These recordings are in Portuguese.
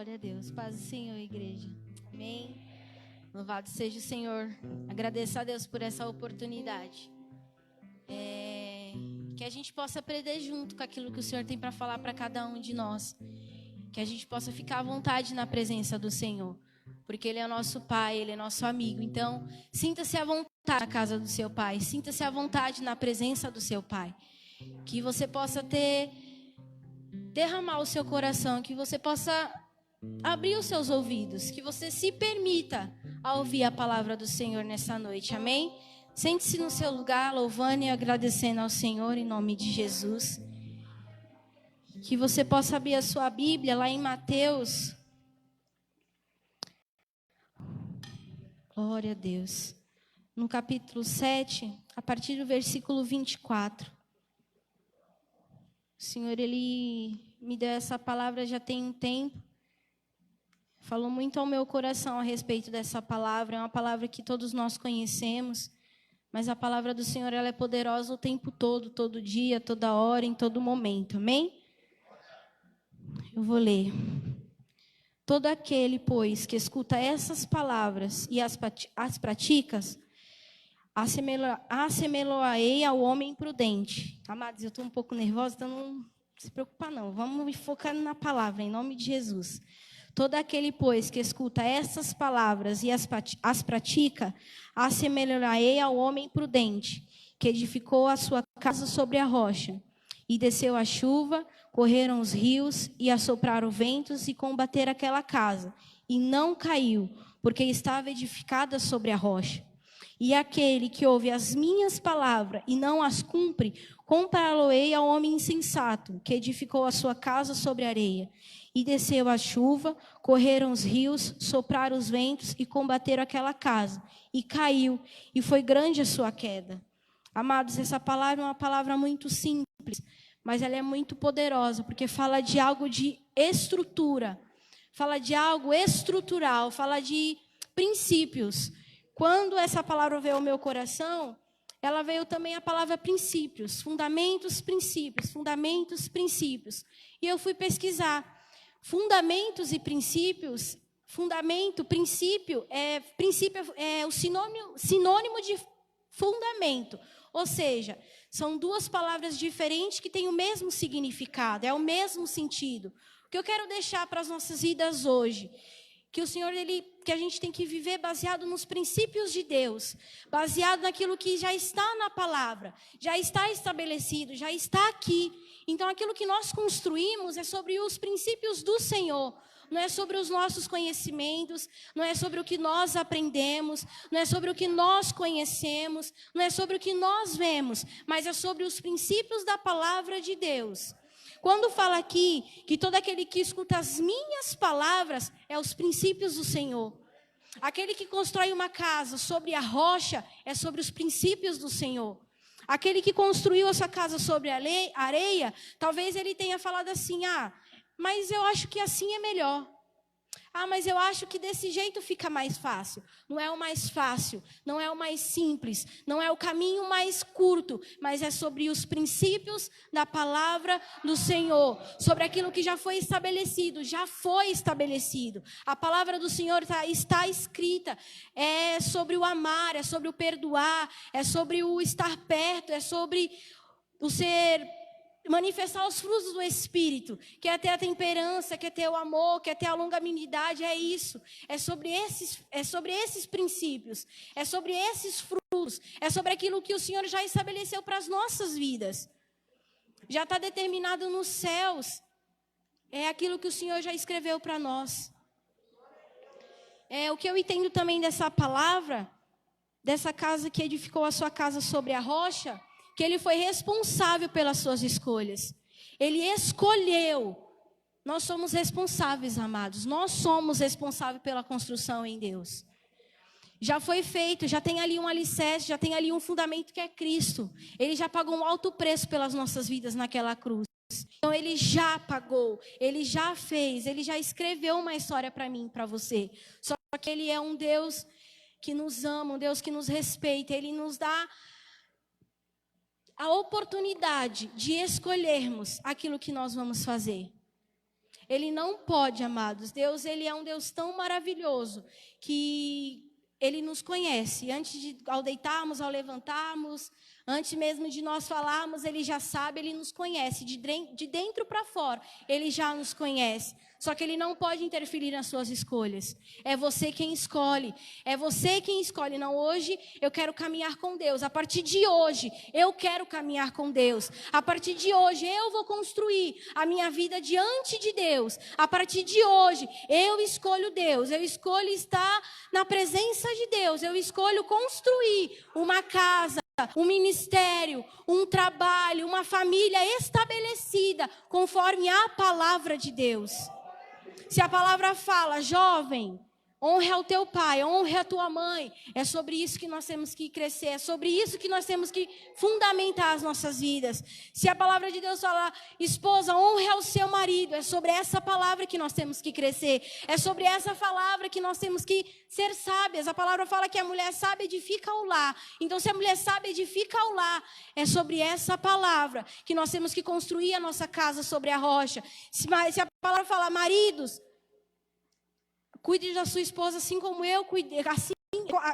Glória a Deus. Paz do Senhor, igreja. Amém. Louvado seja o Senhor. Agradeço a Deus por essa oportunidade. Que a gente possa aprender junto com aquilo que o Senhor tem para falar para cada um de nós. Que a gente possa ficar à vontade na presença do Senhor. Porque Ele é nosso Pai, Ele é nosso amigo. Então, sinta-se à vontade na casa do seu Pai. Sinta-se à vontade na presença do seu Pai. Que você possa derramar o seu coração. Que você possa abrir os seus ouvidos. Que você se permita a ouvir a palavra do Senhor nessa noite. Amém? Sente-se no seu lugar, louvando e agradecendo ao Senhor em nome de Jesus. Que você possa abrir a sua Bíblia lá em Mateus. Glória a Deus. No capítulo 7, a partir do versículo 24. O Senhor, Ele me deu essa palavra já tem um tempo. Falou muito ao meu coração a respeito dessa palavra. É uma palavra que todos nós conhecemos. Mas a palavra do Senhor, ela é poderosa o tempo todo dia, toda hora, em todo momento. Amém? Eu vou ler. Todo aquele, pois, que escuta essas palavras e as praticas, assemelhá-lo-ei ao homem prudente. Amados, eu estou um pouco nervosa, então não se preocupa não. Vamos focar na palavra, em nome de Jesus. Todo aquele, pois, que escuta essas palavras e as pratica, assemelhá-lo-ei ao homem prudente, que edificou a sua casa sobre a rocha. E desceu a chuva, correram os rios, e assopraram ventos, e combateram aquela casa. E não caiu, porque estava edificada sobre a rocha. E aquele que ouve as minhas palavras e não as cumpre, compará-lo-ei ao homem insensato, que edificou a sua casa sobre a areia. E desceu a chuva, correram os rios, sopraram os ventos, e combateram aquela casa. E caiu, e foi grande a sua queda. Amados, essa palavra é uma palavra muito simples, mas ela é muito poderosa, porque fala de algo de estrutura, fala de algo estrutural, fala de princípios. Quando essa palavra veio ao meu coração, ela veio também a palavra princípios, fundamentos, princípios, fundamentos, princípios. E eu fui pesquisar. Fundamentos e princípios, princípio é o sinônimo de fundamento. Ou seja, são duas palavras diferentes que têm o mesmo significado, é o mesmo sentido. O que eu quero deixar para as nossas vidas hoje, que o Senhor, que a gente tem que viver baseado nos princípios de Deus, baseado naquilo que já está na palavra, já está estabelecido, já está aqui. Então, aquilo que nós construímos é sobre os princípios do Senhor. Não é sobre os nossos conhecimentos, não é sobre o que nós aprendemos, não é sobre o que nós conhecemos, não é sobre o que nós vemos, mas é sobre os princípios da palavra de Deus. Quando fala aqui que todo aquele que escuta as minhas palavras é os princípios do Senhor. Aquele que constrói uma casa sobre a rocha é sobre os princípios do Senhor. Aquele que construiu a sua casa sobre a areia, talvez ele tenha falado assim, mas eu acho que assim é melhor. Mas eu acho que desse jeito fica mais fácil. Não é o mais fácil, não é o mais simples, não é o caminho mais curto, mas é sobre os princípios da palavra do Senhor, sobre aquilo que já foi estabelecido, A palavra do Senhor está escrita, é sobre o amar, é sobre o perdoar, é sobre o estar perto, é sobre o manifestar os frutos do Espírito, quer ter a temperança, quer ter o amor, quer ter a longanimidade, é isso. É sobre esses princípios, é sobre esses frutos, é sobre aquilo que o Senhor já estabeleceu para as nossas vidas. Já está determinado nos céus, é aquilo que o Senhor já escreveu para nós. O que eu entendo também dessa palavra, dessa casa que edificou a sua casa sobre a rocha, que ele foi responsável pelas suas escolhas. Ele escolheu. Nós somos responsáveis, amados. Nós somos responsáveis pela construção em Deus. Já foi feito, já tem ali um alicerce, já tem ali um fundamento que é Cristo. Ele já pagou um alto preço pelas nossas vidas naquela cruz. Então ele já pagou, ele já fez, ele já escreveu uma história para mim, para você. Só que ele é um Deus que nos ama, um Deus que nos respeita. Ele nos dá a oportunidade de escolhermos aquilo que nós vamos fazer. Ele não pode, amados. Deus, ele é um Deus tão maravilhoso que ele nos conhece. Ao deitarmos, ao levantarmos, antes mesmo de nós falarmos, ele já sabe, ele nos conhece. De dentro para fora, ele já nos conhece. Só que ele não pode interferir nas suas escolhas. É você quem escolhe. É você quem escolhe. Não, hoje eu quero caminhar com Deus. A partir de hoje, eu quero caminhar com Deus. A partir de hoje, eu vou construir a minha vida diante de Deus. A partir de hoje, eu escolho Deus. Eu escolho estar na presença de Deus. Eu escolho construir uma casa, um ministério, um trabalho, uma família estabelecida conforme a palavra de Deus. Se a palavra fala, jovem, honre ao teu pai, honre a tua mãe, é sobre isso que nós temos que crescer, é sobre isso que nós temos que fundamentar as nossas vidas. Se a palavra de Deus fala, esposa, honre ao seu marido, é sobre essa palavra que nós temos que crescer, é sobre essa palavra que nós temos que ser sábias. A palavra fala que a mulher sábia edifica o lar, então se a mulher sábia edifica o lar, é sobre essa palavra que nós temos que construir a nossa casa sobre a rocha. Se a palavra fala, maridos, cuide da sua esposa assim como eu cuidei, assim,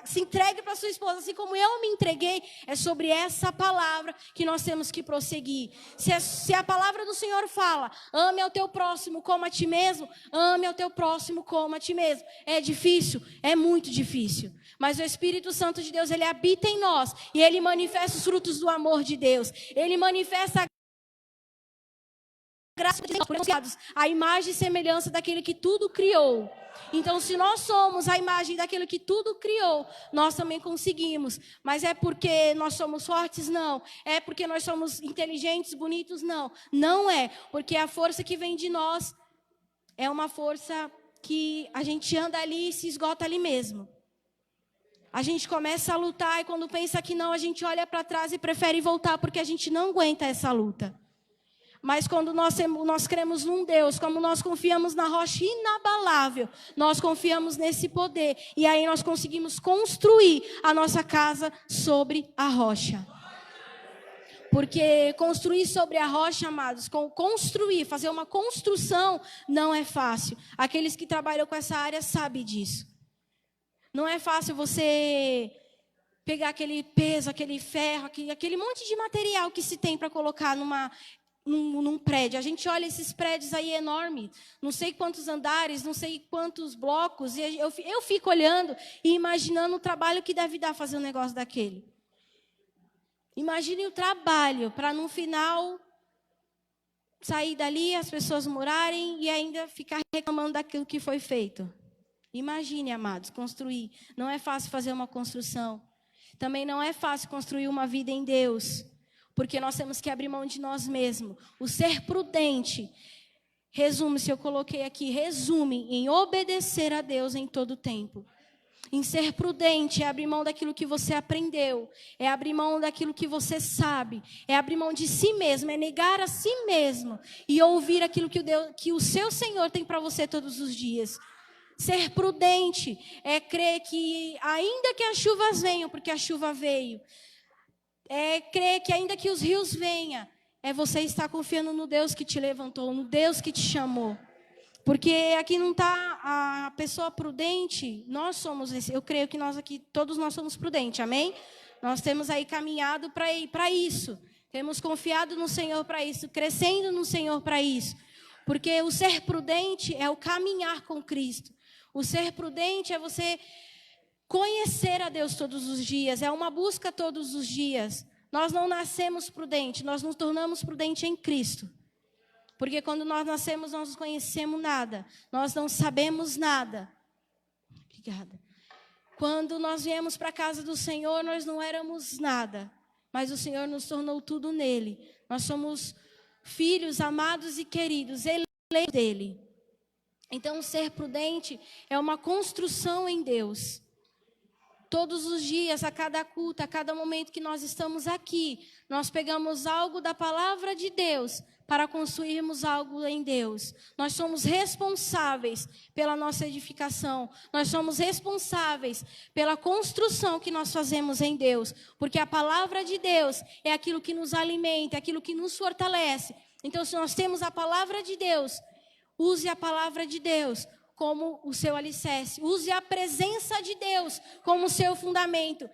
se entregue para sua esposa assim como eu me entreguei. É sobre essa palavra que nós temos que prosseguir. Se a palavra do Senhor fala, ame ao teu próximo como a ti mesmo, ame ao teu próximo como a ti mesmo. É difícil, é muito difícil. Mas o Espírito Santo de Deus, ele habita em nós e ele manifesta os frutos do amor de Deus. Ele manifesta a graça de Deus, a imagem e semelhança daquele que tudo criou. Então, se nós somos a imagem daquilo que tudo criou, nós também conseguimos. Mas é porque nós somos fortes? Não. É porque nós somos inteligentes, bonitos? Não. Não é. Porque a força que vem de nós é uma força que a gente anda ali e se esgota ali mesmo. A gente começa a lutar e quando pensa que não, a gente olha para trás e prefere voltar porque a gente não aguenta essa luta. Mas quando nós cremos num Deus, como nós confiamos na rocha inabalável, nós confiamos nesse poder. E aí nós conseguimos construir a nossa casa sobre a rocha. Porque construir sobre a rocha, amados, fazer uma construção não é fácil. Aqueles que trabalham com essa área sabem disso. Não é fácil você pegar aquele peso, aquele ferro, aquele monte de material que se tem para colocar num prédio. A gente olha esses prédios aí enormes, não sei quantos andares, não sei quantos blocos, e eu fico olhando e imaginando o trabalho que deve dar fazer um negócio daquele. Imagine o trabalho para no final sair dali, as pessoas morarem e ainda ficar reclamando daquilo que foi feito. Imagine, amados, construir. Não é fácil fazer uma construção. Também não é fácil construir uma vida em Deus. Porque nós temos que abrir mão de nós mesmos. O ser prudente, resume em obedecer a Deus em todo o tempo. Em ser prudente é abrir mão daquilo que você aprendeu. É abrir mão daquilo que você sabe. É abrir mão de si mesmo. É negar a si mesmo. E ouvir aquilo que o seu Senhor tem para você todos os dias. Ser prudente é crer que ainda que as chuvas venham, porque a chuva veio, é crer que ainda que os rios venham, é você estar confiando no Deus que te levantou, no Deus que te chamou. Porque aqui não está a pessoa prudente, nós somos esse. Eu creio que nós aqui, todos nós somos prudentes, amém? Nós temos aí caminhado para isso. Temos confiado no Senhor para isso, crescendo no Senhor para isso. Porque o ser prudente é o caminhar com Cristo. O ser prudente é você conhecer a Deus todos os dias, é uma busca todos os dias. Nós não nascemos prudentes, nós nos tornamos prudentes em Cristo. Porque quando nós nascemos, nós não conhecemos nada, nós não sabemos nada. Obrigada. Quando nós viemos para a casa do Senhor, nós não éramos nada, mas o Senhor nos tornou tudo nele. Nós somos filhos amados e queridos, eleitos dele. Então, ser prudente é uma construção em Deus. Todos os dias, a cada culto, a cada momento que nós estamos aqui, nós pegamos algo da palavra de Deus para construirmos algo em Deus. Nós somos responsáveis pela nossa edificação. Nós somos responsáveis pela construção que nós fazemos em Deus. Porque a palavra de Deus é aquilo que nos alimenta, é aquilo que nos fortalece. Então, se nós temos a palavra de Deus, use a palavra de Deus como o seu alicerce. Use a presença de Deus como o seu fundamento.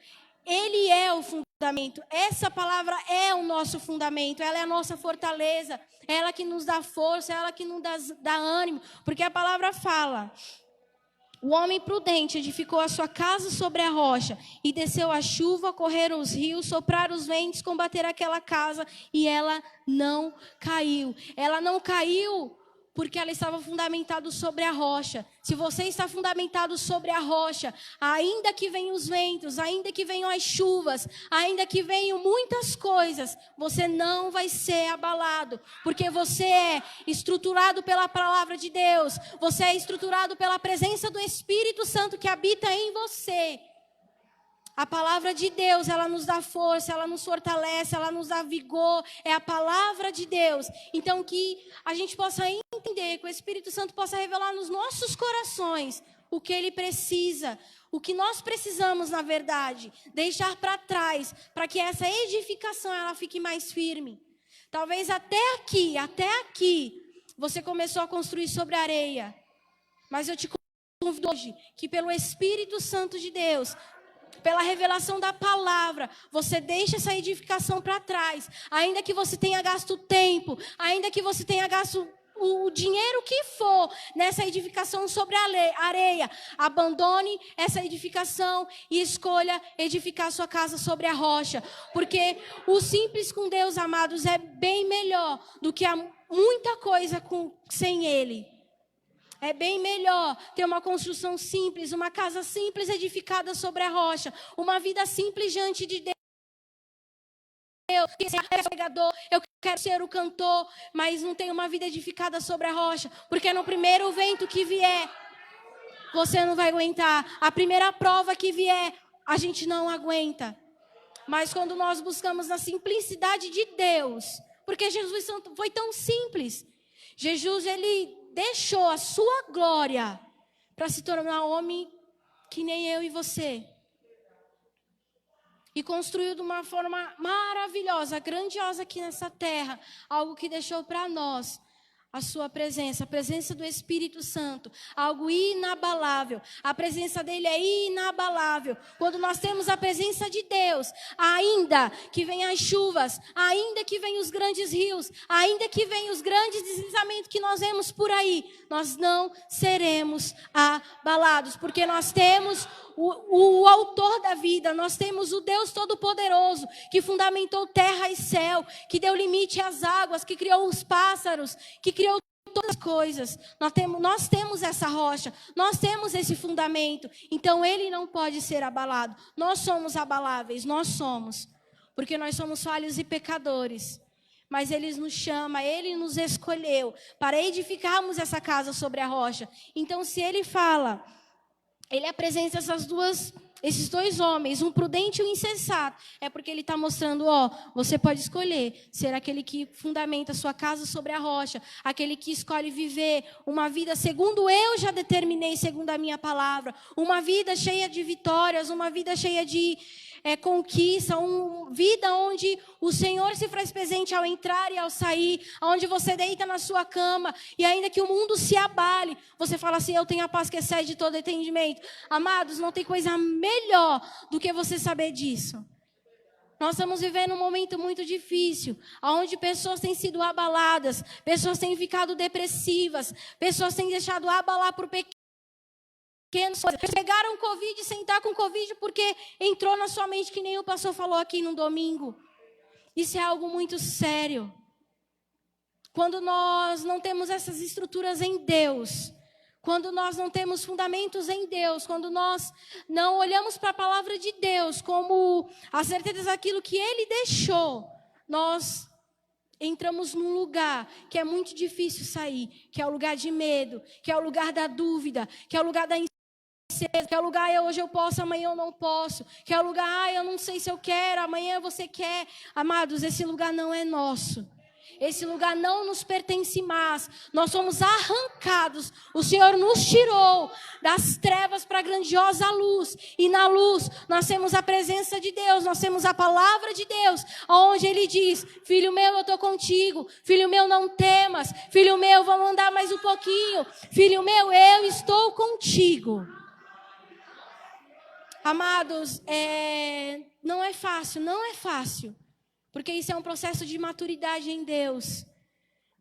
Ele é o fundamento. Essa palavra é o nosso fundamento. Ela é a nossa fortaleza. Ela que nos dá força, ela que nos dá ânimo. Porque a palavra fala: o homem prudente edificou a sua casa sobre a rocha, e desceu a chuva, correram os rios, sopraram os ventos, combateram aquela casa, e ela não caiu. Ela não caiu porque ela estava fundamentada sobre a rocha. Se você está fundamentado sobre a rocha, ainda que venham os ventos, ainda que venham as chuvas, ainda que venham muitas coisas, você não vai ser abalado, porque você é estruturado pela palavra de Deus, você é estruturado pela presença do Espírito Santo que habita em você. A palavra de Deus, ela nos dá força, ela nos fortalece, ela nos dá vigor. É a palavra de Deus. Então, que a gente possa entender, que o Espírito Santo possa revelar nos nossos corações o que ele precisa, o que nós precisamos, na verdade, deixar para trás, para que essa edificação ela fique mais firme. Talvez até aqui, você começou a construir sobre areia. Mas eu te convido hoje que pelo Espírito Santo de Deus, pela revelação da palavra, você deixa essa edificação para trás. Ainda que você tenha gasto tempo, ainda que você tenha gasto o dinheiro que for nessa edificação sobre a areia, abandone essa edificação e escolha edificar sua casa sobre a rocha. Porque o simples com Deus, amados, é bem melhor do que muita coisa sem Ele. É bem melhor ter uma construção simples, uma casa simples edificada sobre a rocha, uma vida simples diante de Deus. Eu quero ser o pregador, eu quero ser o cantor, mas não tenho uma vida edificada sobre a rocha, porque no primeiro vento que vier, você não vai aguentar. A primeira prova que vier, a gente não aguenta. Mas quando nós buscamos na simplicidade de Deus, porque Jesus foi tão simples, Jesus, ele deixou a sua glória para se tornar homem que nem eu e você. E construiu de uma forma maravilhosa, grandiosa aqui nessa terra, algo que deixou para nós a sua presença, a presença do Espírito Santo, algo inabalável. A presença dele é inabalável. Quando nós temos a presença de Deus, ainda que venham as chuvas, ainda que venham os grandes rios, ainda que venham os grandes deslizamentos que nós vemos por aí, nós não seremos abalados, porque nós temos o autor da vida, nós temos o Deus Todo-Poderoso, que fundamentou terra e céu, que deu limite às águas, que criou os pássaros, que criou todas as coisas. Nós temos essa rocha, nós temos esse fundamento, então ele não pode ser abalado. Nós somos abaláveis, nós somos, porque nós somos falhos e pecadores. Mas ele nos chama, ele nos escolheu para edificarmos essa casa sobre a rocha. Então, se ele fala, ele apresenta esses dois homens, um prudente e um insensato. É porque ele está mostrando, você pode escolher ser aquele que fundamenta a sua casa sobre a rocha, aquele que escolhe viver uma vida segundo eu já determinei, segundo a minha palavra, uma vida cheia de vitórias, uma vida cheia de conquista, uma vida onde o Senhor se faz presente ao entrar e ao sair, onde você deita na sua cama e ainda que o mundo se abale, você fala assim, eu tenho a paz que excede de todo entendimento. Amados, não tem coisa melhor do que você saber disso. Nós estamos vivendo um momento muito difícil, onde pessoas têm sido abaladas, pessoas têm ficado depressivas, pessoas têm deixado abalar por pequenas coisas. Pegaram Covid, sentar com Covid porque entrou na sua mente, que nem o pastor falou aqui no domingo. Isso é algo muito sério. Quando nós não temos essas estruturas em Deus, quando nós não temos fundamentos em Deus, quando nós não olhamos para a palavra de Deus como a certeza daquilo que Ele deixou, nós entramos num lugar que é muito difícil sair, que é o lugar de medo, que é o lugar da dúvida, que é o lugar da incerteza, que é o lugar, hoje eu posso, amanhã eu não posso, que é o lugar, eu não sei se eu quero, amanhã você quer. Amados, esse lugar não é nosso. Esse lugar não nos pertence mais. Nós somos arrancados. O Senhor nos tirou das trevas para a grandiosa luz. E na luz nós temos a presença de Deus, nós temos a palavra de Deus, onde Ele diz: filho meu, eu estou contigo. Filho meu, não temas. Filho meu, vamos andar mais um pouquinho. Filho meu, eu estou contigo. Amados, não é fácil, não é fácil. Porque isso é um processo de maturidade em Deus.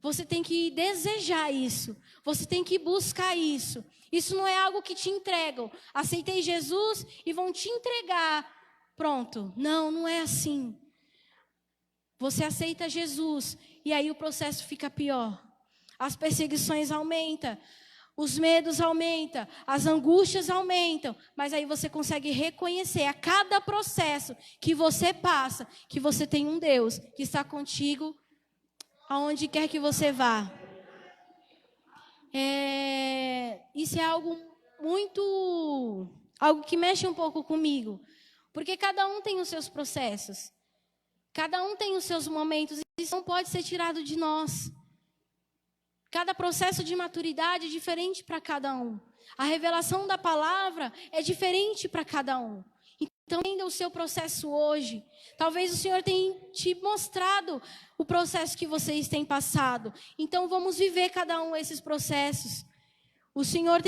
Você tem que desejar isso. Você tem que buscar isso. Isso não é algo que te entregam. Aceitei Jesus e vão te entregar. Pronto. Não, não é assim. Você aceita Jesus e aí o processo fica pior. As perseguições aumentam. Os medos aumentam, as angústias aumentam, mas aí você consegue reconhecer a cada processo que você passa, que você tem um Deus que está contigo aonde quer que você vá. Isso é algo que mexe um pouco comigo, porque cada um tem os seus processos, cada um tem os seus momentos, e isso não pode ser tirado de nós. Cada processo de maturidade é diferente para cada um. A revelação da palavra é diferente para cada um. Então, entenda o seu processo hoje. Talvez o Senhor tenha te mostrado o processo que vocês têm passado. Então, vamos viver cada um esses processos. O Senhor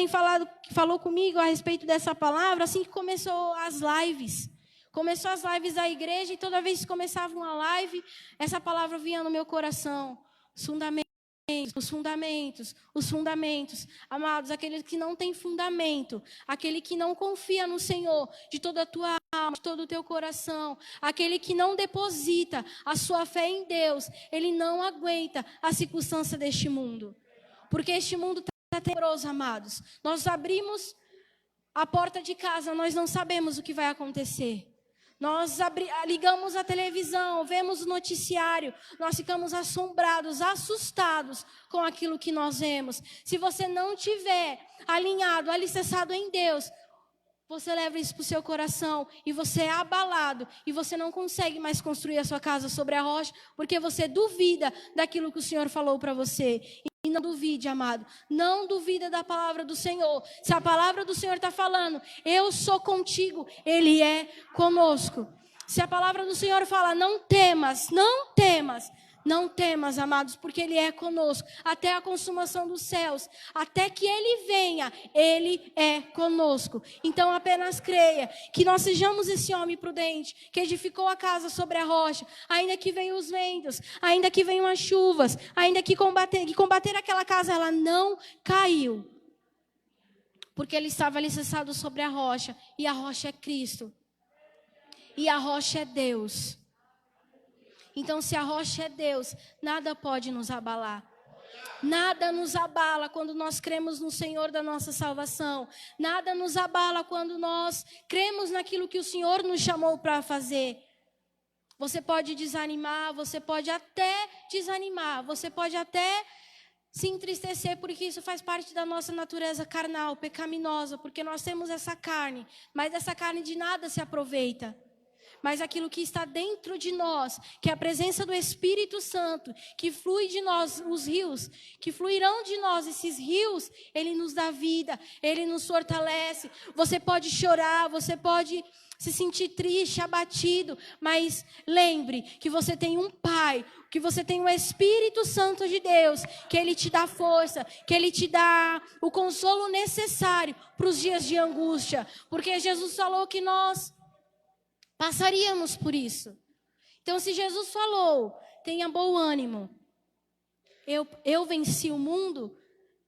falou comigo a respeito dessa palavra assim que começou as lives. Começou as lives da igreja e toda vez que começava uma live, essa palavra vinha no meu coração. Os fundamentos. Amados, aquele que não tem fundamento, aquele que não confia no Senhor de toda a tua alma, de todo o teu coração, aquele que não deposita a sua fé em Deus, ele não aguenta a circunstância deste mundo. Porque este mundo está tenebroso, amados. Nós abrimos a porta de casa, nós não sabemos o que vai acontecer. Nós ligamos a televisão, vemos o noticiário, nós ficamos assombrados, assustados com aquilo que nós vemos. Se você não tiver alinhado, alicerçado em Deus, você leva isso para o seu coração e você é abalado e você não consegue mais construir a sua casa sobre a rocha, porque você duvida daquilo que o Senhor falou para você. E não duvide, amado, não duvida da palavra do Senhor. Se a palavra do Senhor está falando, eu sou contigo, Ele é conosco. Se a palavra do Senhor fala, não temas, amados, porque Ele é conosco, até a consumação dos céus, até que Ele venha, Ele é conosco. Então apenas creia, que nós sejamos esse homem prudente, que edificou a casa sobre a rocha, ainda que venham os ventos, ainda que venham as chuvas, ainda que combater aquela casa, ela não caiu, porque ele estava alicerçado sobre a rocha, e a rocha é Cristo, e a rocha é Deus. Então, se a rocha é Deus, nada pode nos abalar. Nada nos abala quando nós cremos no Senhor da nossa salvação. Nada nos abala quando nós cremos naquilo que o Senhor nos chamou para fazer. Você pode desanimar, você pode até se entristecer, porque isso faz parte da nossa natureza carnal, pecaminosa, porque nós temos essa carne, mas essa carne de nada se aproveita. Mas aquilo que está dentro de nós, que é a presença do Espírito Santo, que flui de nós, os rios, que fluirão de nós, esses rios, Ele nos dá vida, Ele nos fortalece. Você pode chorar, você pode se sentir triste, abatido, mas lembre que você tem um Pai, que você tem o Espírito Santo de Deus, que Ele te dá força, que Ele te dá o consolo necessário para os dias de angústia, porque Jesus falou que nós passaríamos por isso. Então, se Jesus falou, tenha bom ânimo, eu venci o mundo,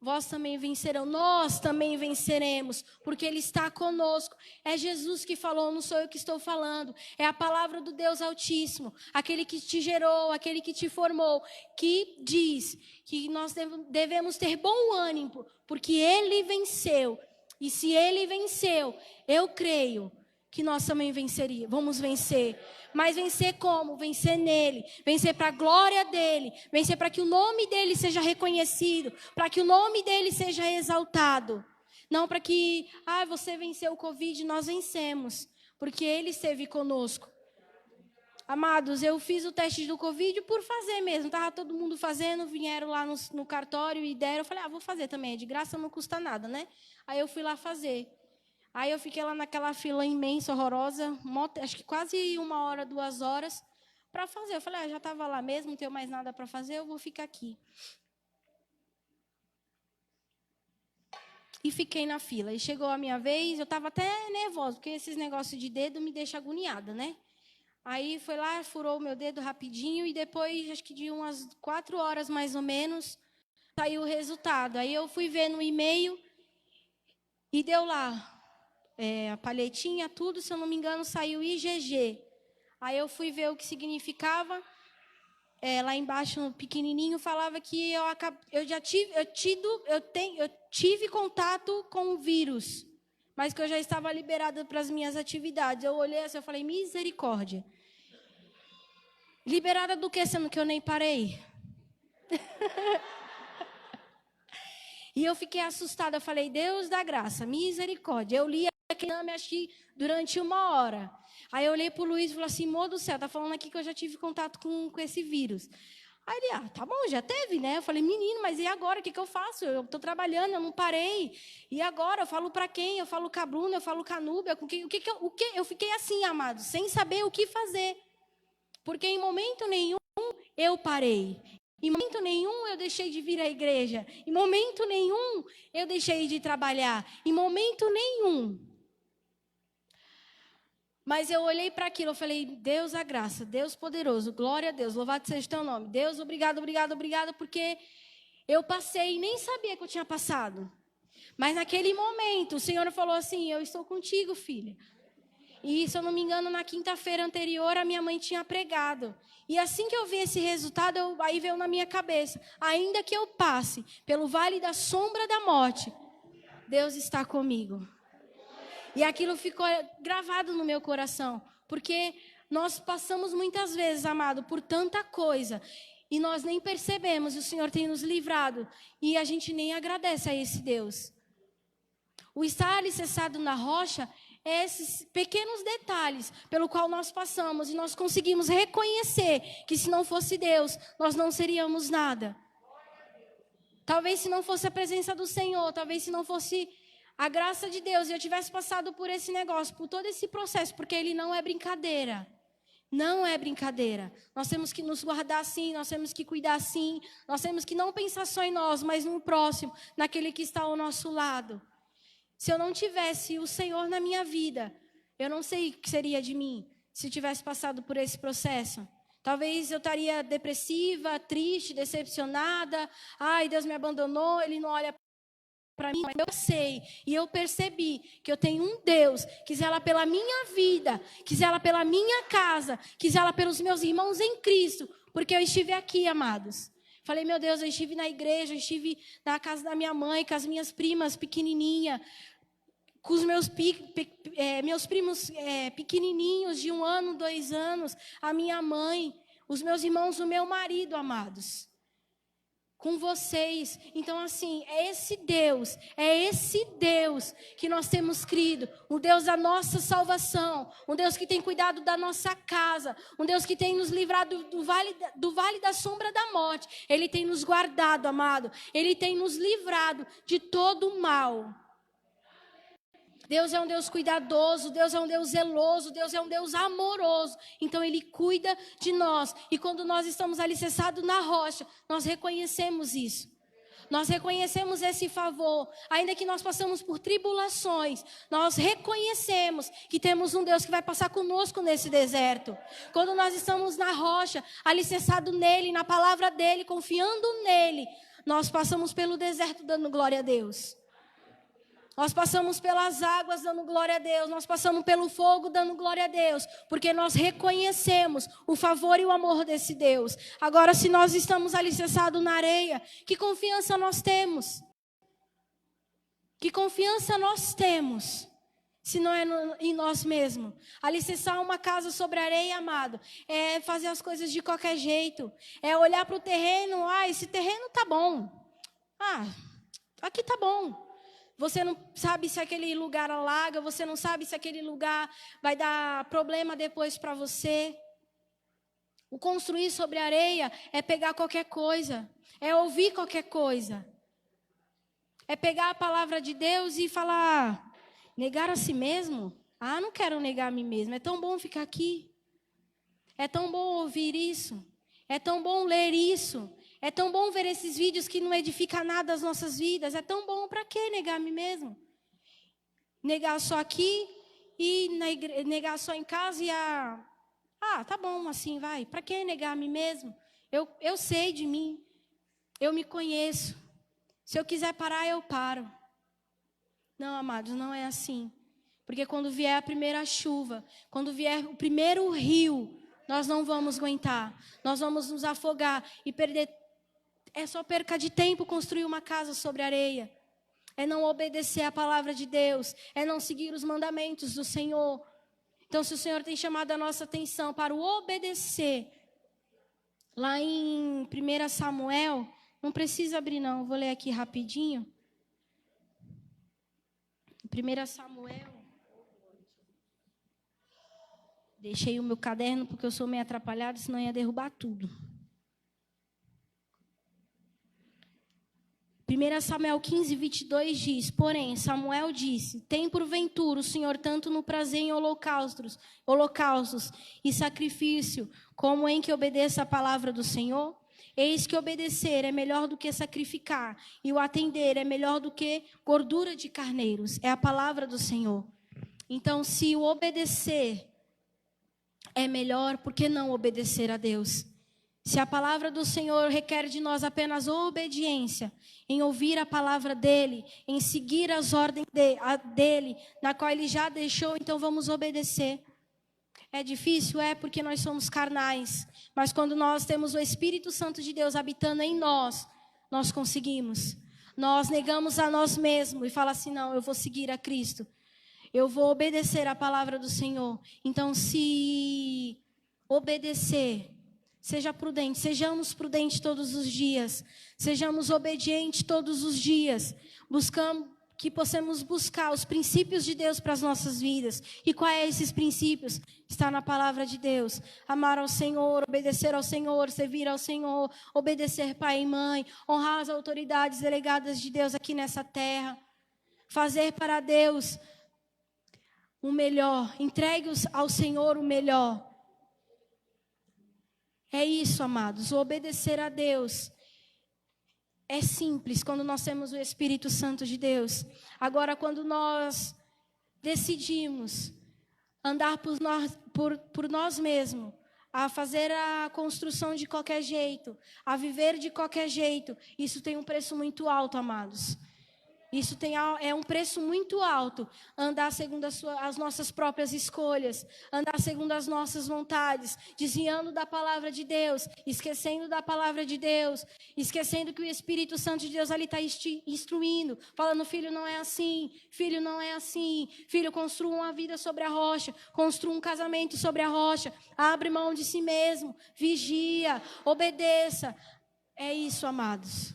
vós também vencerão, nós também venceremos, porque Ele está conosco. É Jesus que falou, não sou eu que estou falando, é a palavra do Deus Altíssimo, aquele que te gerou, aquele que te formou, que diz que nós devemos ter bom ânimo, porque Ele venceu, e se Ele venceu, eu creio que nós também vamos vencer. Mas vencer como? Vencer nele. Vencer para a glória dele. Vencer para que o nome dele seja reconhecido. Para que o nome dele seja exaltado. Não para que, você venceu o Covid, nós vencemos. Porque ele esteve conosco. Amados, eu fiz o teste do Covid por fazer mesmo. Estava todo mundo fazendo, vieram lá no cartório e deram. Eu falei, vou fazer também, é de graça, não custa nada, né? Aí eu fui lá fazer. Aí eu fiquei lá naquela fila imensa, horrorosa, acho que quase 1 hora, 2 horas, para fazer. Eu falei, já estava lá mesmo, não tenho mais nada para fazer, eu vou ficar aqui. E fiquei na fila. E chegou a minha vez, eu estava até nervosa, porque esses negócios de dedo me deixam agoniada, né? Aí foi lá, furou o meu dedo rapidinho e depois, acho que de umas 4 horas mais ou menos, saiu o resultado. Aí eu fui ver no e-mail e deu lá a palhetinha, tudo, se eu não me engano, saiu IgG. Aí eu fui ver o que significava. Lá embaixo, no pequenininho, falava que eu tive contato com o vírus, mas que eu já estava liberada para as minhas atividades. Eu olhei assim, eu falei, misericórdia. Liberada do que, sendo que eu nem parei? E eu fiquei assustada, eu falei, Deus da graça, misericórdia. Eu li aquele nome, acho que durante 1 hora. Aí eu olhei para o Luiz e falei assim, amor do céu, tá falando aqui que eu já tive contato com esse vírus. Aí ele, tá bom, já teve, né? Eu falei, menino, mas e agora? O que eu faço? Eu estou trabalhando, eu não parei. E agora? Eu falo para quem? Eu falo com a Bruna, eu falo com a Núbia. Eu fiquei assim, amado, sem saber o que fazer. Porque em momento nenhum eu parei. Em momento nenhum eu deixei de vir à igreja. Em momento nenhum eu deixei de trabalhar. Em momento nenhum. Mas eu olhei para aquilo, eu falei, Deus a graça, Deus poderoso, glória a Deus, louvado seja o teu nome. Deus, obrigado, obrigado, obrigado, porque eu passei e nem sabia que eu tinha passado. Mas naquele momento o Senhor falou assim, eu estou contigo, filha. E, se eu não me engano, na quinta-feira anterior, a minha mãe tinha pregado. E assim que eu vi esse resultado, aí veio na minha cabeça, ainda que eu passe pelo vale da sombra da morte, Deus está comigo. E aquilo ficou gravado no meu coração, porque nós passamos muitas vezes, amado, por tanta coisa, e nós nem percebemos, e o Senhor tem nos livrado, e a gente nem agradece a esse Deus. O estar alicerçado na rocha esses pequenos detalhes pelo qual nós passamos e nós conseguimos reconhecer que se não fosse Deus, nós não seríamos nada. Talvez se não fosse a presença do Senhor, talvez se não fosse a graça de Deus e eu tivesse passado por esse negócio, por todo esse processo, porque ele não é brincadeira. Não é brincadeira. Nós temos que nos guardar assim, nós temos que cuidar assim, nós temos que não pensar só em nós, mas no próximo, naquele que está ao nosso lado. Se eu não tivesse o Senhor na minha vida, eu não sei o que seria de mim se eu tivesse passado por esse processo. Talvez eu estaria depressiva, triste, decepcionada. Ai, Deus me abandonou, Ele não olha para mim. Mas eu sei e eu percebi que eu tenho um Deus que zela pela minha vida, que zela pela minha casa, que zela pelos meus irmãos em Cristo, porque eu estive aqui, amados. Falei, meu Deus, eu estive na igreja, eu estive na casa da minha mãe, com as minhas primas pequenininhas, com os meus primos pequenininhos, de 1 ano, 2 anos, a minha mãe, os meus irmãos, o meu marido, amados. Com vocês. Então, assim, é esse Deus que nós temos crido, o Deus da nossa salvação, um Deus que tem cuidado da nossa casa, um Deus que tem nos livrado do vale da sombra da morte. Ele tem nos guardado, amado, Ele tem nos livrado de todo o mal. Deus é um Deus cuidadoso, Deus é um Deus zeloso, Deus é um Deus amoroso. Então Ele cuida de nós. E quando nós estamos alicerçados na rocha, nós reconhecemos isso. Nós reconhecemos esse favor. Ainda que nós passamos por tribulações, nós reconhecemos que temos um Deus que vai passar conosco nesse deserto. Quando nós estamos na rocha, alicerçado nele, na palavra dele, confiando nele, nós passamos pelo deserto dando glória a Deus. Nós passamos pelas águas dando glória a Deus. Nós passamos pelo fogo dando glória a Deus. Porque nós reconhecemos o favor e o amor desse Deus. Agora, se nós estamos alicerçados na areia, que confiança nós temos? Que confiança nós temos? Se não é em nós mesmos. Alicerçar uma casa sobre areia, amado, é fazer as coisas de qualquer jeito. É olhar para o terreno. Esse terreno tá bom. Aqui tá bom. Você não sabe se aquele lugar alaga, você não sabe se aquele lugar vai dar problema depois para você. O construir sobre areia é pegar qualquer coisa, é ouvir qualquer coisa. É pegar a palavra de Deus e falar, negar a si mesmo? Ah, não quero negar a mim mesmo, é tão bom ficar aqui. É tão bom ouvir isso, é tão bom ler isso, é tão bom ver esses vídeos que não edificam nada as nossas vidas. É tão bom, para que negar a mim mesmo? Negar só aqui e negar só em casa e tá bom assim, vai. Para que negar a mim mesmo? Eu sei de mim, eu me conheço. Se eu quiser parar, eu paro. Não, amados, não é assim. Porque quando vier a primeira chuva, quando vier o primeiro rio, nós não vamos aguentar. Nós vamos nos afogar e perder. É só perca de tempo construir uma casa sobre areia. É não obedecer a palavra de Deus. É não seguir os mandamentos do Senhor. Então, se o Senhor tem chamado a nossa atenção para o obedecer, lá em 1 Samuel, não precisa abrir não, vou ler aqui rapidinho. 1 Samuel. Deixei o meu caderno porque eu sou meio atrapalhado, senão ia derrubar tudo. 1 Samuel 15, 22 diz, porém, Samuel disse, tem porventura o Senhor tanto no prazer em holocaustos e sacrifício, como em que obedeça a palavra do Senhor? Eis que obedecer é melhor do que sacrificar, e o atender é melhor do que gordura de carneiros. É a palavra do Senhor. Então, se o obedecer é melhor, por que não obedecer a Deus? Se a palavra do Senhor requer de nós apenas obediência, em ouvir a palavra dEle, em seguir as ordens dEle, na qual Ele já deixou, então vamos obedecer. É difícil? É, porque nós somos carnais. Mas quando nós temos o Espírito Santo de Deus habitando em nós, nós conseguimos. Nós negamos a nós mesmos e falamos assim, não, eu vou seguir a Cristo. Eu vou obedecer a palavra do Senhor. Então, se obedecer, seja prudente, sejamos prudentes todos os dias, sejamos obedientes todos os dias, que possamos buscar os princípios de Deus para as nossas vidas. E quais são esses princípios? Está na palavra de Deus. Amar ao Senhor, obedecer ao Senhor, servir ao Senhor, obedecer pai e mãe, honrar as autoridades delegadas de Deus aqui nessa terra, fazer para Deus o melhor, entregue ao Senhor o melhor. É isso, amados, o obedecer a Deus é simples quando nós temos o Espírito Santo de Deus. Agora, quando nós decidimos andar por nós mesmos, a fazer a construção de qualquer jeito, a viver de qualquer jeito, isso tem um preço muito alto, amados. Isso é um preço muito alto, andar segundo as nossas próprias escolhas, andar segundo as nossas vontades, desviando da palavra de Deus, esquecendo da palavra de Deus, esquecendo que o Espírito Santo de Deus ali está instruindo, falando, filho, não é assim, filho, não é assim, filho, construa uma vida sobre a rocha, construa um casamento sobre a rocha, abre mão de si mesmo, vigia, obedeça. É isso, amados.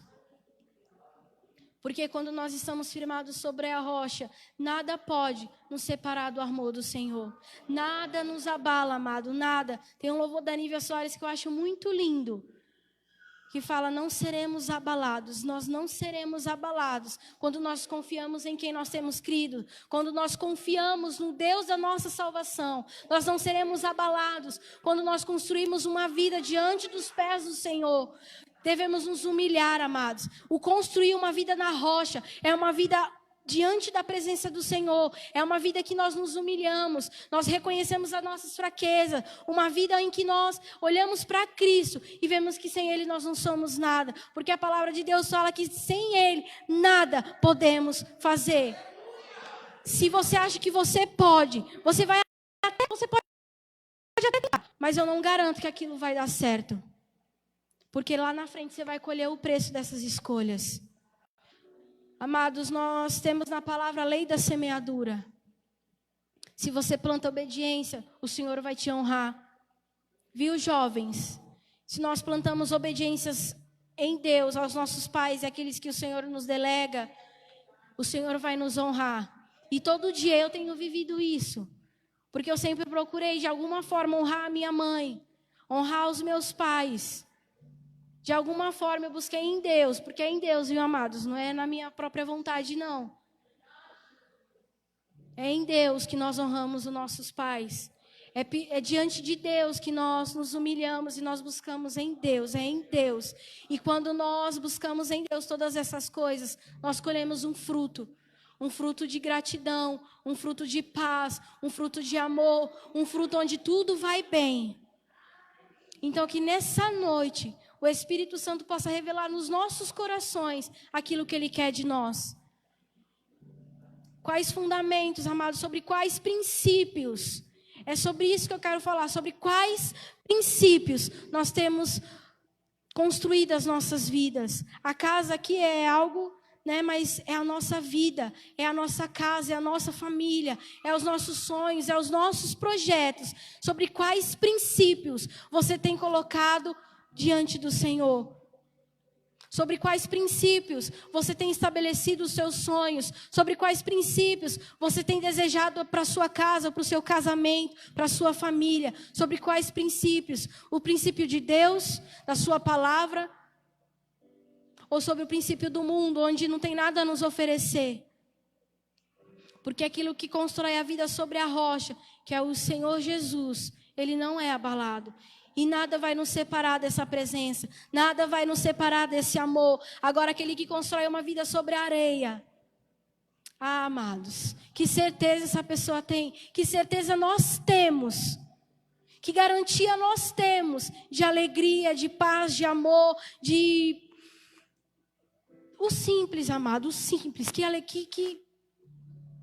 Porque quando nós estamos firmados sobre a rocha, nada pode nos separar do amor do Senhor. Nada nos abala, amado, nada. Tem um louvor da Nívia Soares que eu acho muito lindo, que fala, não seremos abalados. Nós não seremos abalados quando nós confiamos em quem nós temos crido. Quando nós confiamos no Deus da nossa salvação. Nós não seremos abalados quando nós construímos uma vida diante dos pés do Senhor. Devemos nos humilhar, amados. O construir uma vida na rocha é uma vida diante da presença do Senhor. É uma vida que nós nos humilhamos. Nós reconhecemos as nossas fraquezas. Uma vida em que nós olhamos para Cristo e vemos que sem Ele nós não somos nada. Porque a palavra de Deus fala que sem Ele nada podemos fazer. Se você acha que você pode, você pode até tentar, mas eu não garanto que aquilo vai dar certo. Porque lá na frente você vai colher o preço dessas escolhas. Amados, nós temos na palavra a lei da semeadura. Se você planta obediência, o Senhor vai te honrar. Viu, jovens? Se nós plantamos obediências em Deus, aos nossos pais e aqueles que o Senhor nos delega, o Senhor vai nos honrar. E todo dia eu tenho vivido isso. Porque eu sempre procurei de alguma forma honrar a minha mãe. honrar os meus pais. De alguma forma eu busquei em Deus, porque é em Deus, viu, amados? Não é na minha própria vontade, não. É em Deus que nós honramos os nossos pais. É diante de Deus que nós nos humilhamos e nós buscamos em Deus, é em Deus. E quando nós buscamos em Deus todas essas coisas, nós colhemos um fruto de gratidão, um fruto de paz, um fruto de amor, um fruto onde tudo vai bem. Então que nessa noite o Espírito Santo possa revelar nos nossos corações aquilo que Ele quer de nós. Quais fundamentos, amados, sobre quais princípios. É sobre isso que eu quero falar, sobre quais princípios nós temos construído as nossas vidas. A casa aqui é algo, né, mas é a nossa vida, é a nossa casa, é a nossa família, é os nossos sonhos, é os nossos projetos. Sobre quais princípios você tem colocado diante do Senhor. Sobre quais princípios você tem estabelecido os seus sonhos. Sobre quais princípios você tem desejado para a sua casa, para o seu casamento, para a sua família. Sobre quais princípios? O princípio de Deus, da sua palavra. Ou sobre o princípio do mundo, onde não tem nada a nos oferecer. Porque aquilo que constrói a vida sobre a rocha, que é o Senhor Jesus, Ele não é abalado. E nada vai nos separar dessa presença. Nada vai nos separar desse amor. Agora, aquele que constrói uma vida sobre a areia. Ah, amados, que certeza essa pessoa tem. Que certeza nós temos. Que garantia nós temos de alegria, de paz, de amor, de... O simples, amado, o simples.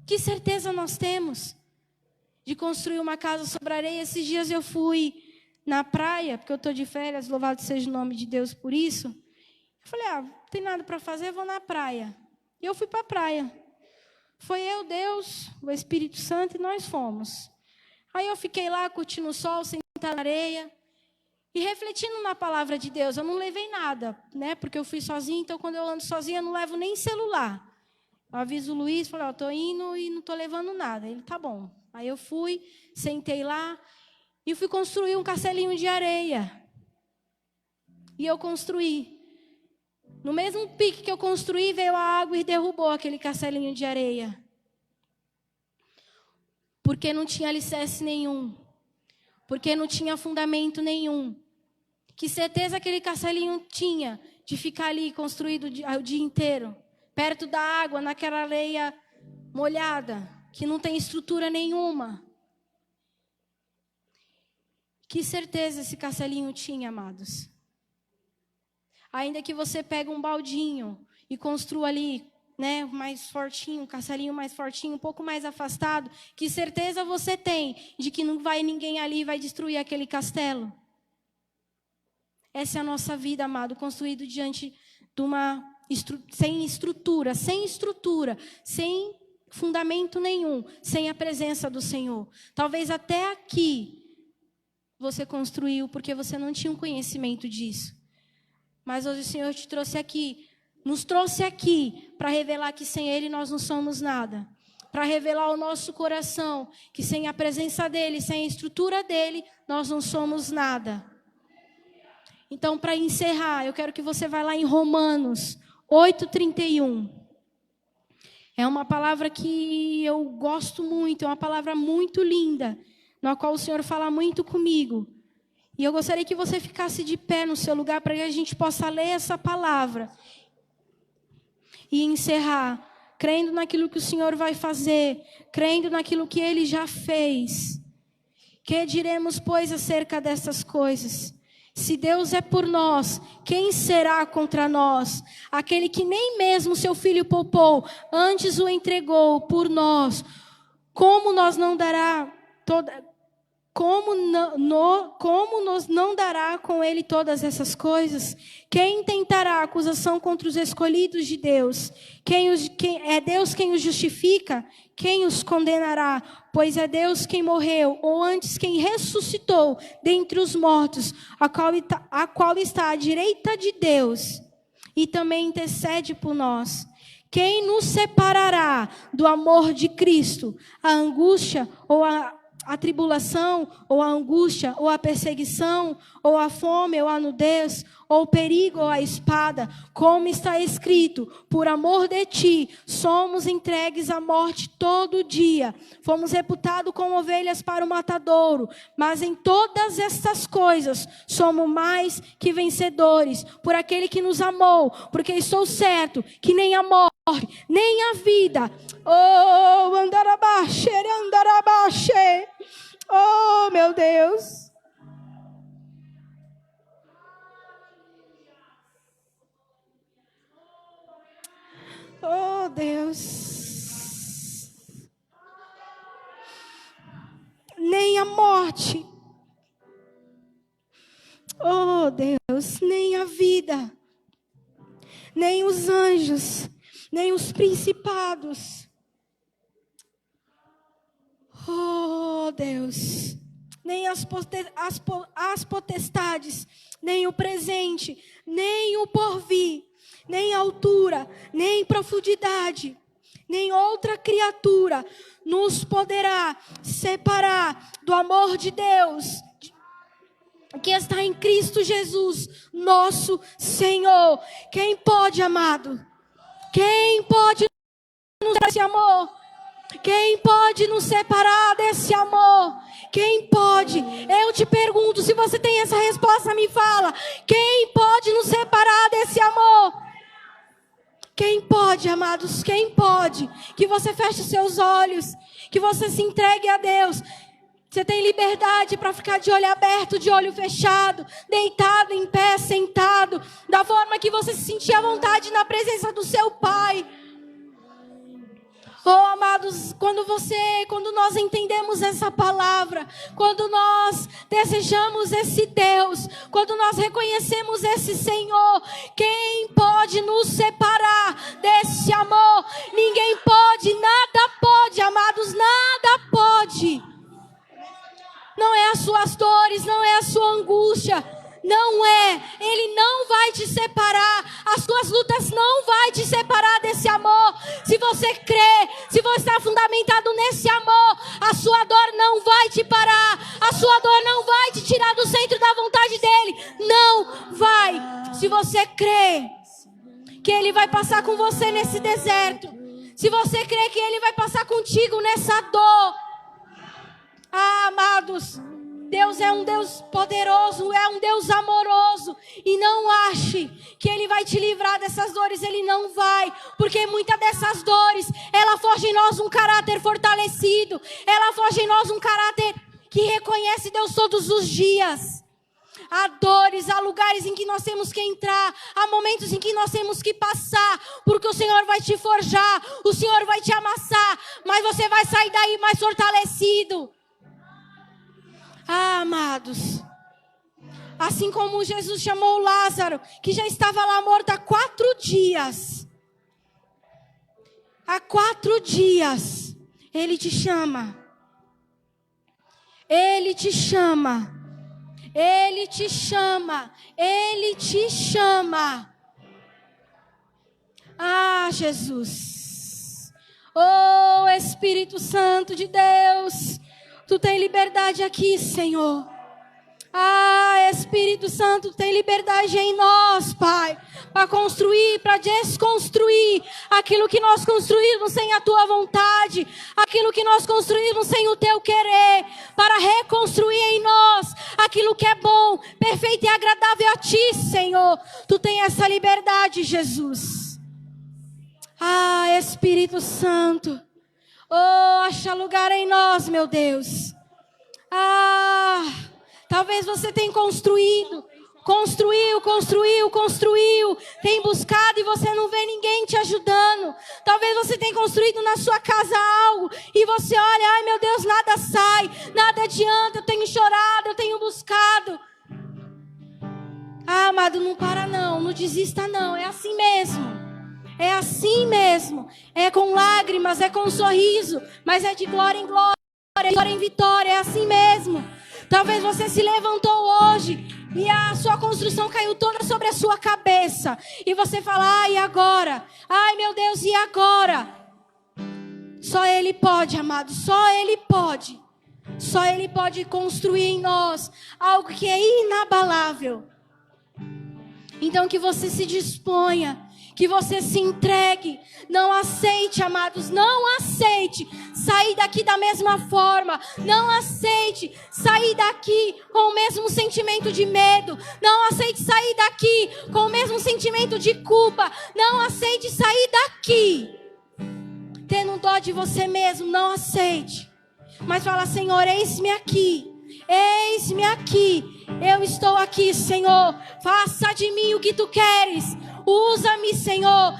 Que certeza nós temos de construir uma casa sobre a areia. Esses dias eu fui na praia, porque eu estou de férias, louvado seja o nome de Deus por isso. Eu falei, não tem nada para fazer, eu vou na praia. E eu fui para a praia. Foi eu, Deus, o Espírito Santo, e nós fomos. Aí eu fiquei lá, curtindo o sol, sentada na areia, e refletindo na palavra de Deus. Eu não levei nada, né? Porque eu fui sozinha, então quando eu ando sozinha, eu não levo nem celular. Eu aviso o Luiz, falei, estou indo e não estou levando nada. Ele, tá bom. Aí eu fui, sentei lá, e fui construir um castelinho de areia. E eu construí. No mesmo pique que eu construí, veio a água e derrubou aquele castelinho de areia. Porque não tinha alicerce nenhum. Porque não tinha fundamento nenhum. Que certeza aquele castelinho tinha de ficar ali construído o dia inteiro. Perto da água, naquela areia molhada. Que não tem estrutura nenhuma. Que certeza esse castelinho tinha, amados. Ainda que você pegue um baldinho e construa ali, né, mais fortinho, um castelinho mais fortinho, um pouco mais afastado, que certeza você tem de que não vai ninguém ali e vai destruir aquele castelo? Essa é a nossa vida, amado, construído diante de uma sem estrutura, sem fundamento nenhum, sem a presença do Senhor. Talvez até aqui você construiu porque você não tinha um conhecimento disso. Mas hoje o Senhor te trouxe aqui, nos trouxe aqui para revelar que sem Ele nós não somos nada. Para revelar ao nosso coração que sem a presença dEle, sem a estrutura dEle, nós não somos nada. Então, para encerrar, eu quero que você vá lá em Romanos 8:31. É uma palavra que eu gosto muito, é uma palavra muito linda, na qual o Senhor fala muito comigo. E eu gostaria que você ficasse de pé no seu lugar para que a gente possa ler essa palavra. E encerrar, crendo naquilo que o Senhor vai fazer, crendo naquilo que Ele já fez. Que diremos, pois, acerca dessas coisas? Se Deus é por nós, quem será contra nós? Aquele que nem mesmo seu Filho poupou, antes o entregou por nós. Como nos não dará com Ele todas essas coisas? Quem tentará acusação contra os escolhidos de Deus? É Deus quem os justifica? Quem os condenará? Pois é Deus quem morreu, ou antes quem ressuscitou dentre os mortos, a qual está à direita de Deus, e também intercede por nós. Quem nos separará do amor de Cristo? A angústia ou a a tribulação, ou a angústia, ou a perseguição, ou a fome, ou a nudez, ou o perigo, ou a espada, como está escrito, por amor de ti, somos entregues à morte todo dia, fomos reputados como ovelhas para o matadouro, mas em todas estas coisas, somos mais que vencedores, por aquele que nos amou, porque estou certo, que nem a morte, nem a vida, oh, andarabaxe, andarabaxe, oh, meu Deus. Oh, Deus. Nem a morte, oh, Deus, nem a vida, nem os anjos, nem os principados, oh, Deus, nem as potestades, nem o presente, nem o porvir, nem altura, nem profundidade, nem outra criatura nos poderá separar do amor de Deus que está em Cristo Jesus, nosso Senhor. Quem pode, amado? Quem pode nos dar esse amor? Quem pode nos separar desse amor? Quem pode? Eu te pergunto, se você tem essa resposta, me fala. Quem pode nos separar desse amor? Quem pode, amados? Quem pode? Que você feche os seus olhos, que você se entregue a Deus. Você tem liberdade para ficar de olho aberto, de olho fechado, deitado, em pé, sentado, da forma que você se sentir à vontade na presença do seu Pai. Oh, amados, quando nós entendemos essa palavra, quando nós desejamos esse Deus, quando nós reconhecemos esse Senhor, quem pode nos separar desse amor? Ninguém pode, nada pode, amados, nada pode. Não é as suas dores, não é a sua angústia, não é. Ele não vai te separar, as suas lutas não vai te separar desse amor. Se você crê, se você está fundamentado nesse amor, a sua dor não vai te parar, a sua dor não vai te tirar do centro da vontade dele, não vai. Se você crê que ele vai passar com você nesse deserto, se você crê que ele vai passar contigo nessa dor, ah, amados, Deus é um Deus poderoso, é um Deus amoroso. E não ache que Ele vai te livrar dessas dores. Ele não vai. Porque muitas dessas dores, ela forja em nós um caráter fortalecido. Ela forja em nós um caráter que reconhece Deus todos os dias. Há dores, há lugares em que nós temos que entrar, há momentos em que nós temos que passar, porque o Senhor vai te forjar, o Senhor vai te amassar, mas você vai sair daí mais fortalecido. Ah, amados, assim como Jesus chamou Lázaro, que já estava lá morto há 4 dias. Há 4 dias, Ele te chama. Ele te chama. Ele te chama. Ele te chama. Ah, Jesus. Oh, Espírito Santo de Deus. Tu tem liberdade aqui, Senhor. Ah, Espírito Santo, tem liberdade em nós, Pai, para construir, para desconstruir aquilo que nós construímos sem a Tua vontade, aquilo que nós construímos sem o Teu querer, para reconstruir em nós aquilo que é bom, perfeito e agradável a Ti, Senhor. Tu tem essa liberdade, Jesus. Ah, Espírito Santo. Oh, acha lugar em nós, meu Deus. Ah, talvez você tenha construiu, tem buscado e você não vê ninguém te ajudando. Talvez você tenha construído na sua casa algo e você olha, ai meu Deus, nada sai, nada adianta, eu tenho chorado, eu tenho buscado. Ah, amado, não para não, não desista não, é assim mesmo. É assim mesmo, é com lágrimas, é com sorriso, mas é de glória em glória, de vitória em vitória, é assim mesmo. Talvez você se levantou hoje e a sua construção caiu toda sobre a sua cabeça. E você fala, ai, e agora? Ai, meu Deus, e agora? Só Ele pode, amado, só Ele pode. Só Ele pode construir em nós algo que é inabalável. Então que você se disponha, que você se entregue. Não aceite, amados, não aceite sair daqui da mesma forma. Não aceite sair daqui com o mesmo sentimento de medo. Não aceite sair daqui com o mesmo sentimento de culpa. Não aceite sair daqui tendo dó de você mesmo. Não aceite. Mas fala: Senhor, eis-me aqui. Eis-me aqui. Eu estou aqui, Senhor. Faça de mim o que tu queres. Usa-me, Senhor.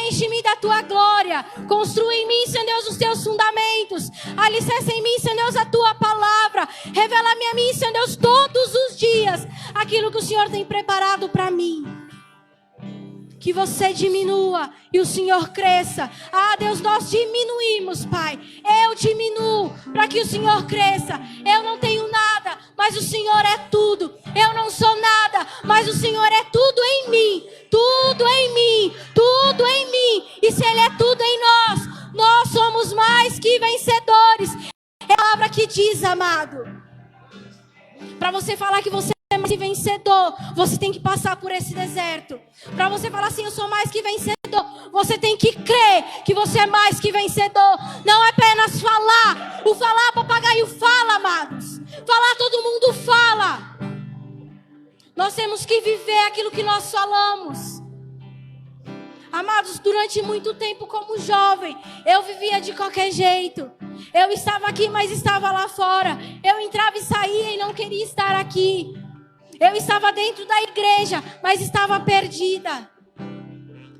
Enche-me da tua glória. Construa em mim, Senhor Deus, os teus fundamentos. Alicerça em mim, Senhor Deus, a tua palavra. Revela-me a mim, Senhor Deus, todos os dias aquilo que o Senhor tem preparado para mim. Que você diminua e o Senhor cresça. Ah, Deus, nós diminuímos, Pai. Eu diminuo para que o Senhor cresça. Eu não tenho nada, mas o Senhor é tudo. Eu não sou nada, mas o Senhor é tudo em mim. Tudo em mim, tudo em mim. E se Ele é tudo em nós, nós somos mais que vencedores. É a palavra que diz, amado. Para você falar que você é mais que vencedor, você tem que passar por esse deserto. Para você falar assim: eu sou mais que vencedor, você tem que crer que você é mais que vencedor. Não é apenas falar. O falar, papagaio fala, amados. Falar, todo mundo fala. Nós temos que viver aquilo que nós falamos. Amados, durante muito tempo como jovem, eu vivia de qualquer jeito. Eu estava aqui, mas estava lá fora. Eu entrava e saía e não queria estar aqui. Eu estava dentro da igreja, mas estava perdida.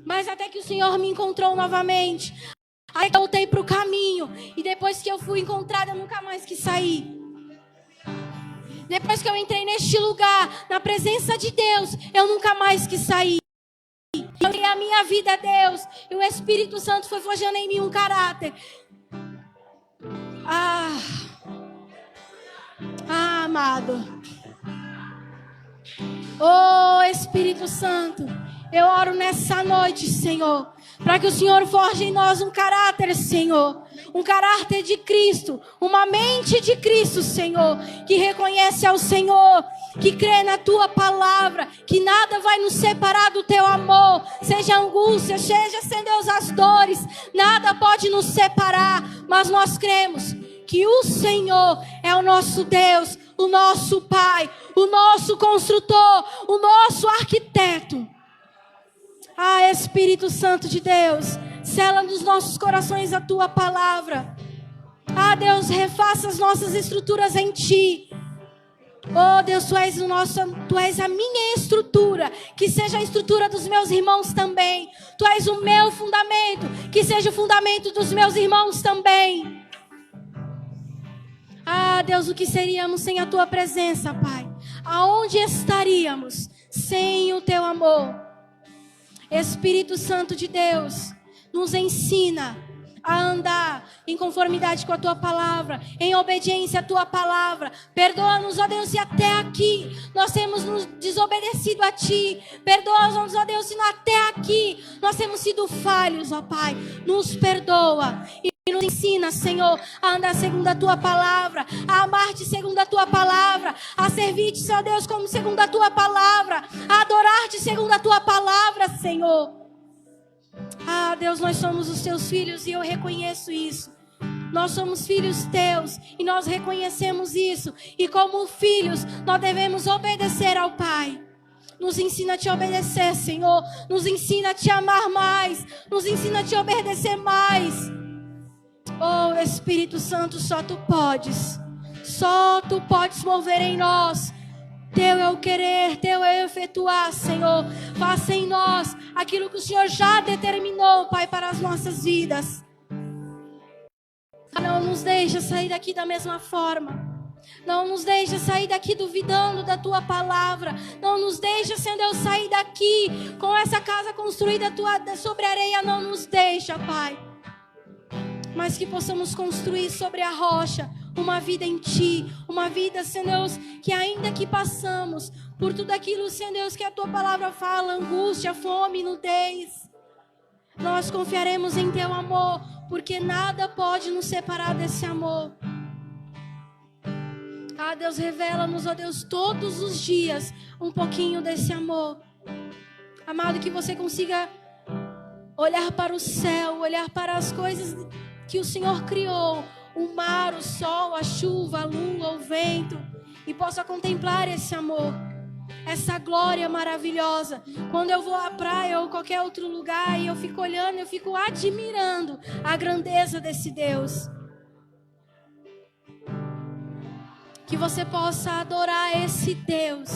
Mas até que o Senhor me encontrou novamente. Aí eu voltei para o caminho. E depois que eu fui encontrada, eu nunca mais quis sair. Depois que eu entrei neste lugar, na presença de Deus, eu nunca mais quis sair. Eu dei a minha vida a Deus. E o Espírito Santo foi forjando em mim um caráter. Amado. Oh, Espírito Santo, eu oro nessa noite, Senhor, para que o Senhor forje em nós um caráter, Senhor, um caráter de Cristo, uma mente de Cristo, Senhor, que reconhece ao Senhor, que crê na tua palavra, que nada vai nos separar do teu amor, seja a angústia, seja, Senhor Deus, as dores, nada pode nos separar, mas nós cremos que o Senhor é o nosso Deus, o nosso Pai, o nosso construtor, o nosso arquiteto. Ah, Espírito Santo de Deus, sela nos nossos corações a tua palavra. Ah, Deus, refaça as nossas estruturas em ti. Oh, Deus, tu és a minha estrutura, que seja a estrutura dos meus irmãos também. Tu és o meu fundamento, que seja o fundamento dos meus irmãos também. Ah, Deus, o que seríamos sem a tua presença, Pai? Aonde estaríamos sem o teu amor? Espírito Santo de Deus, nos ensina a andar em conformidade com a tua palavra, em obediência à tua palavra. Perdoa-nos, ó Deus, se até aqui nós temos nos desobedecido a ti. Perdoa-nos, ó Deus, se até aqui nós temos sido falhos, ó Pai. Nos perdoa e nos ensina, Senhor, a andar segundo a tua palavra, a amar-te segundo a tua palavra, a servir-te, Senhor Deus, como segundo a tua palavra, a adorar-te segundo a tua palavra, Senhor. Ah, Deus, nós somos os teus filhos e eu reconheço isso. Nós somos filhos teus e nós reconhecemos isso. E como filhos, nós devemos obedecer ao Pai. Nos ensina a te obedecer, Senhor. Nos ensina a te amar mais. Nos ensina a te obedecer mais. Oh, Espírito Santo, só tu podes. Só tu podes mover em nós. Teu é o querer, teu é o efetuar, Senhor. Faça em nós aquilo que o Senhor já determinou, Pai, para as nossas vidas. Não nos deixa sair daqui da mesma forma. Não nos deixa sair daqui duvidando da tua palavra. Não nos deixa, Senhor Deus, sair daqui com essa casa construída sobre areia. Não nos deixa, Pai. Mas que possamos construir sobre a rocha uma vida em ti, uma vida, Senhor Deus, que ainda que passamos por tudo aquilo, Senhor Deus, que a tua palavra fala, angústia, fome, nudez, nós confiaremos em teu amor, porque nada pode nos separar desse amor. Deus, revela-nos, ó Deus, todos os dias um pouquinho desse amor. Amado, que você consiga olhar para o céu, olhar para as coisas que o Senhor criou, o mar, o sol, a chuva, a lua, o vento, e possa contemplar esse amor, essa glória maravilhosa. Quando eu vou à praia ou qualquer outro lugar e eu fico olhando, eu fico admirando a grandeza desse Deus. Que você possa adorar esse Deus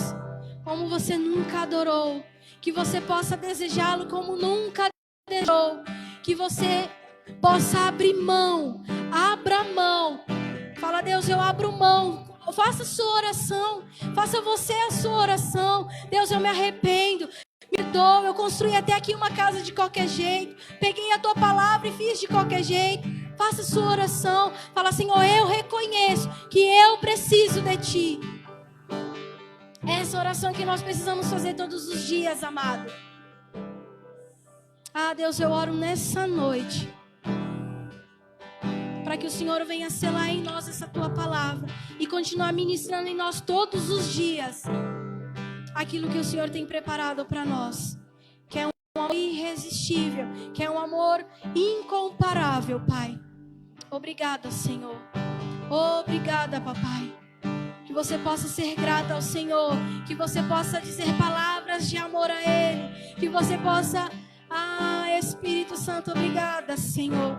como você nunca adorou. Que você possa desejá-lo como nunca desejou. Que você possa abrir mão. Abra mão. Fala, Deus, eu abro mão. Faça a sua oração. Faça você a sua oração. Deus, eu me arrependo. Me dou. Eu construí até aqui uma casa de qualquer jeito. Peguei a tua palavra e fiz de qualquer jeito. Faça a sua oração. Fala, Senhor, eu reconheço que eu preciso de Ti. Essa oração que nós precisamos fazer todos os dias, amado. Deus, eu oro nessa noite para que o Senhor venha selar em nós essa Tua palavra e continuar ministrando em nós todos os dias aquilo que o Senhor tem preparado para nós, que é um amor irresistível, que é um amor incomparável, Pai. Obrigada, Senhor. Obrigada, Papai. Que você possa ser grata ao Senhor, que você possa dizer palavras de amor a Ele, que você possa, Espírito Santo, obrigada, Senhor.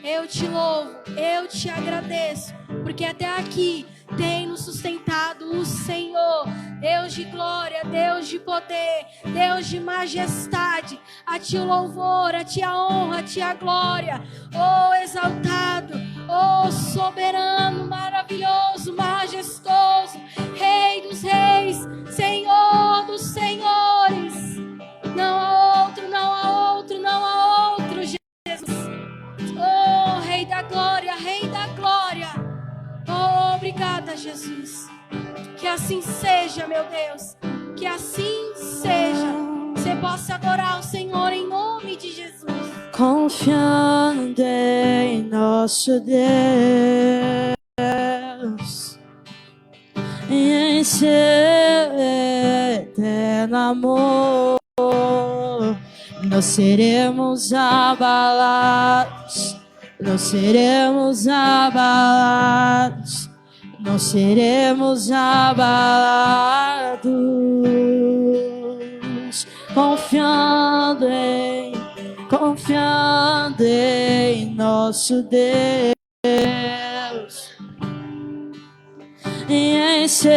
Eu te louvo, eu te agradeço, porque até aqui tem nos sustentado o Senhor, Deus de glória, Deus de poder, Deus de majestade. A Ti o louvor, a Ti a honra, a Ti a glória. Oh, exaltado, oh, soberano, maravilhoso, majestoso, Rei dos reis, Senhor dos senhores. Não há outro, não há outro, não há outro, Jesus. Oh, Rei da glória, Rei da glória. Oh, obrigada, Jesus. Que assim seja, meu Deus. Que assim seja. Você possa adorar o Senhor em nome de Jesus. Confiando em nosso Deus e em seu eterno amor, não seremos abalados, não seremos abalados, não seremos abalados, confiando em nosso Deus e em seu